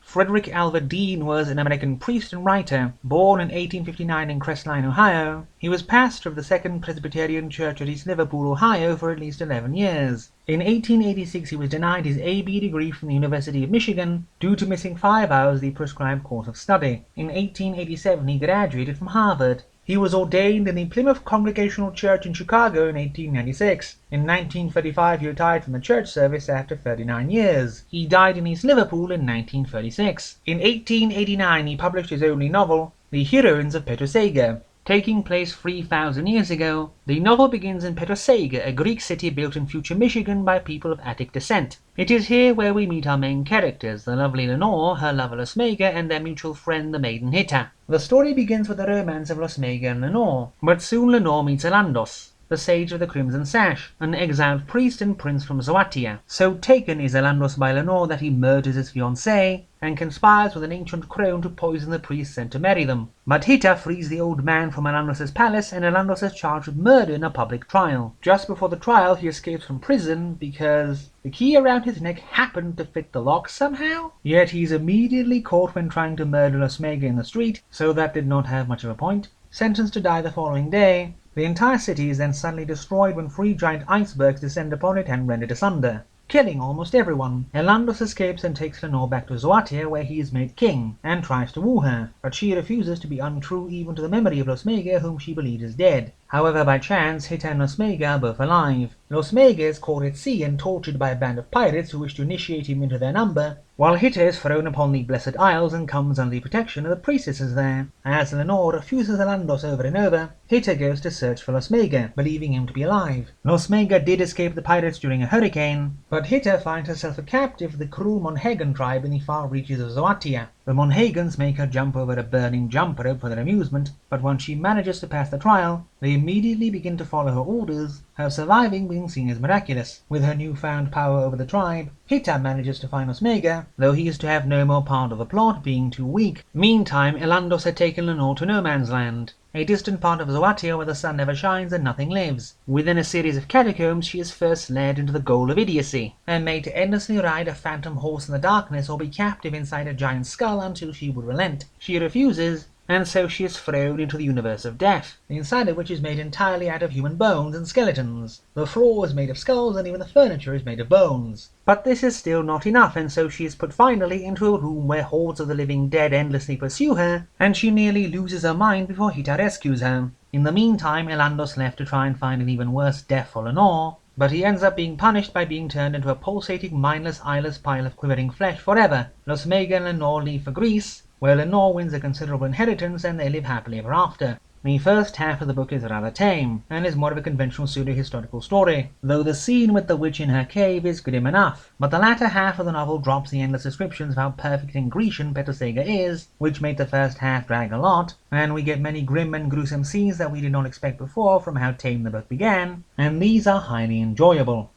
Frederic Alva Dean was an American priest and writer, born in 1859 in Crestline, Ohio. He was pastor of the Second Presbyterian Church at East Liverpool, Ohio for at least 11 years. In 1886 he was denied his A.B. degree from the University of Michigan due to missing 5 hours of the prescribed course of study. In 1887 he graduated from Harvard. He was ordained in the Plymouth Congregational Church in Chicago in 1896. In 1935 he retired from the church service after 39 years. He died in East Liverpool in 1936. In 1889 he published his only novel, The Heroines of Petosega. Taking place 3,000 years ago, the novel begins in Petosega, a Greek city built in future Michigan by people of Attic descent. It is here where we meet our main characters, the lovely Lenore, her lover Losmega, and their mutual friend, the maiden Hitta. The story begins with the romance of Losmega and Lenore, but soon Lenore meets Elandos, the sage of the Crimson Sash, an exiled priest and prince from Zoatia. So taken is Elandos by Lenore that he murders his fiancée, and conspires with an ancient crone to poison the priest sent to marry them. But Hitta frees the old man from Elandos' palace, and Elandos is charged with murder in a public trial. Just before the trial he escapes from prison because the key around his neck happened to fit the lock somehow. Yet he's immediately caught when trying to murder Losmega in the street, so that did not have much of a point. Sentenced to die the following day, the entire city is then suddenly destroyed when 3 giant icebergs descend upon it and rend it asunder, killing almost everyone. Elandos escapes and takes Lenore back to Zoatia, where he is made king, and tries to woo her, but she refuses to be untrue even to the memory of Losmega, whom she believes is dead. However, by chance, Hitta and Losmega are both alive. Losmega is caught at sea and tortured by a band of pirates who wish to initiate him into their number, while Hitta is thrown upon the Blessed Isles and comes under the protection of the priestesses there. As Lenore refuses Elandos over and over, Hitta goes to search for Losmega, believing him to be alive. Losmega did escape the pirates during a hurricane, but Hitta finds herself a captive of the cruel Monhegan tribe in the far reaches of Zoatia. The Monhegans make her jump over a burning jump rope for their amusement, but once she manages to pass the trial, they immediately begin to follow her orders, her surviving being seen as miraculous. With her newfound power over the tribe, Hitta manages to find Losmega, though he is to have no more part of the plot, being too weak. Meantime, Elandos had taken Lenore to No Man's Land, a distant part of Zoatia where the sun never shines and nothing lives. Within a series of catacombs she is first led into the goal of idiocy, and made to endlessly ride a phantom horse in the darkness or be captive inside a giant skull until she would relent. She refuses, and so she is thrown into the universe of death, the inside of which is made entirely out of human bones and skeletons. The floor is made of skulls, and even the furniture is made of bones. But this is still not enough, and so she is put finally into a room where hordes of the living dead endlessly pursue her, and she nearly loses her mind before Hitta rescues her. In the meantime, Elandos left to try and find an even worse death for Lenore, but he ends up being punished by being turned into a pulsating, mindless, eyeless pile of quivering flesh forever. Losmega and Lenore leave for Greece, where Lenore wins a considerable inheritance and they live happily ever after. The first half of the book is rather tame, and is more of a conventional pseudo-historical story, though the scene with the witch in her cave is grim enough. But the latter half of the novel drops the endless descriptions of how perfect and Grecian Petosega is, which made the first half drag a lot, and we get many grim and gruesome scenes that we did not expect before from how tame the book began, and these are highly enjoyable.